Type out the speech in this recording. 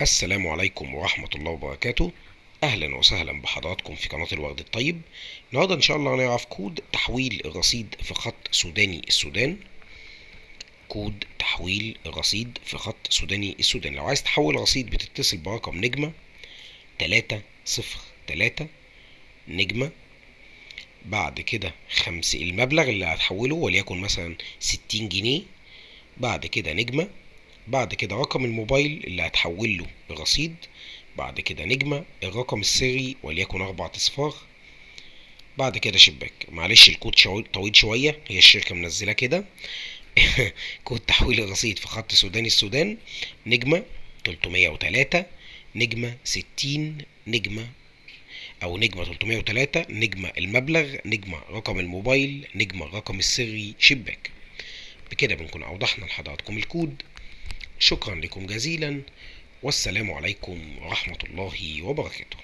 السلام عليكم ورحمة الله وبركاته. أهلا وسهلا بحضراتكم في قناة الورد الطيب. النهاردة إن شاء الله هنعرف كود تحويل الرصيد في خط سوداني السودان. كود تحويل الرصيد في خط سوداني السودان. لو عايز تحول رصيد بتتصل برقم نجمة 303 نجمة، بعد كده المبلغ اللي هتحوله وليكن مثلا 60 جنيه، بعد كده نجمة، بعد كده رقم الموبايل اللي هتحول له الرصيد، بعد كده نجمة، الرقم السري وليكن 4 اصفار، بعد كده شباك. معلش الكود طويل شوية، هي الشركة منزلة كده. كود تحويل الرصيد في خط سوداني السودان: نجمة 303 نجمة 60 نجمة، أو نجمة 303 نجمة المبلغ، نجمة رقم الموبايل، نجمة الرقم السري، شباك. بكده بنكون أوضحنا لحضراتكم الكود. شكرا لكم جزيلا، والسلام عليكم ورحمة الله وبركاته.